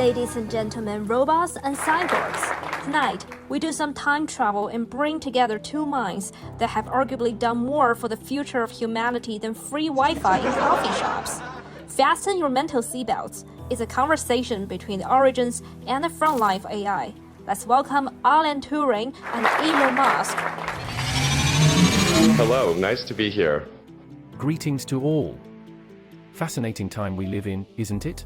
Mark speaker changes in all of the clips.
Speaker 1: ladies and gentlemen, robots and cyborgs. Tonight, we do some time travel and bring together two minds that have arguably done more for the future of humanity than free Wi-Fi in coffee shops. Fasten your mental seatbelts. It's a conversation between the origins and the front line of AI. Let's welcome Alan Turing and Elon Musk.
Speaker 2: Hello, nice to be here.
Speaker 3: Greetings to all. Fascinating time we live in, isn't it?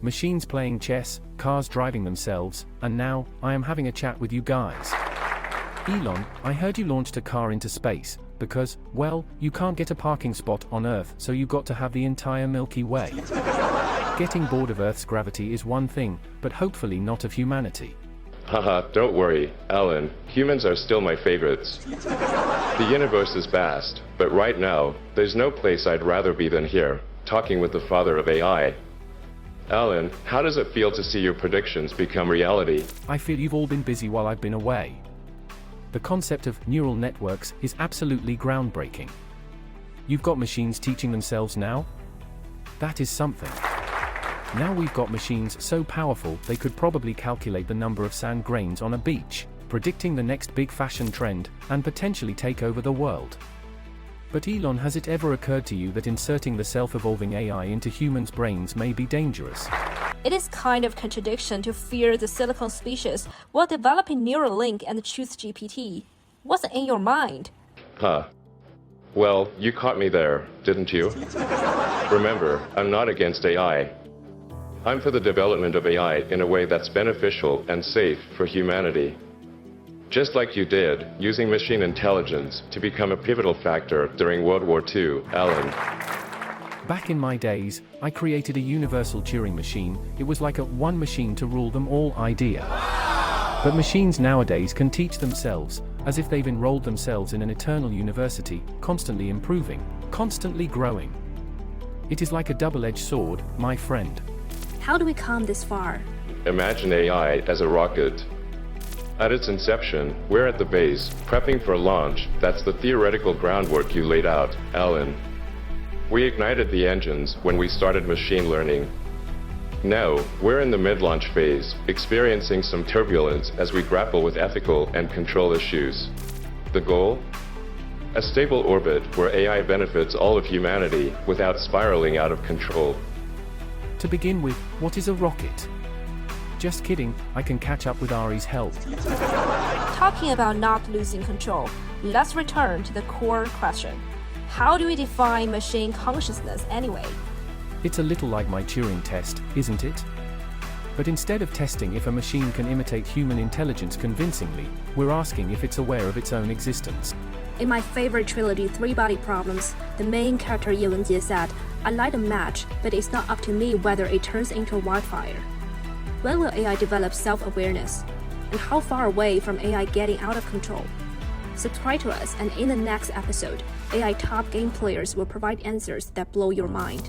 Speaker 3: Machines playing chess, cars driving themselves, and now, I am having a chat with you guys. Elon, I heard you launched a car into space, because, well, you can't get a parking spot on Earth, so you got to have the entire Milky Way. Getting bored of Earth's gravity is one thing, but hopefully not of humanity.
Speaker 2: Haha, don't worry, Alan, humans are still my favorites. The universe is vast, but right now, there's no place I'd rather be than here, talking with the father of AI. Alan, how does it feel to see your predictions become reality?
Speaker 3: I feel you've all been busy while I've been away. The concept of neural networks is absolutely groundbreaking. You've got machines teaching themselves now? That is something. Now we've got machines so powerful they could probably calculate the number of sand grains on a beach, predicting the next big fashion trend, and potentially take over the world. But Elon, has it ever occurred to you that inserting the self-evolving AI into humans' brains may be dangerous?
Speaker 1: It is kind of contradiction to fear the silicon species while developing Neuralink and TruthGPT. What's in your mind?
Speaker 2: Well, you caught me there, didn't you? Remember, I'm not against AI. I'm for the development of AI in a way that's beneficial and safe for humanity. Just like you did, using machine intelligence to become a pivotal factor during World War II, Alan.
Speaker 3: Back in my days, I created a universal Turing machine. It was like a one machine to rule them all idea. But machines nowadays can teach themselves, as if they've enrolled themselves in an eternal university, constantly improving, constantly growing. It is like a double-edged sword, my friend.
Speaker 1: How do we come this far?
Speaker 2: Imagine AI as a rocket. At its inception, we're at the base, prepping for launch. That's the theoretical groundwork you laid out, Alan. We ignited the engines when we started machine learning. Now, we're in the mid-launch phase, experiencing some turbulence as we grapple with ethical and control issues. The goal? A stable orbit where AI benefits all of humanity without spiraling out of control.
Speaker 3: To begin with, what is a rocket? Just kidding, I can catch up with Ari's help.
Speaker 1: Talking about not losing control, let's return to the core question. How do we define machine consciousness anyway?
Speaker 3: It's a little like my Turing test, isn't it? But instead of testing if a machine can imitate human intelligence convincingly, we're asking if it's aware of its own existence.
Speaker 1: In my favorite trilogy, Three Body Problems, the main character Ye Wenjie said, "I light a match, but it's not up to me whether it turns into a wildfire." When will AI develop self-awareness? And how far away from AI getting out of control? Subscribe to us, and in the next episode, AI top game players will provide answers that blow your mind.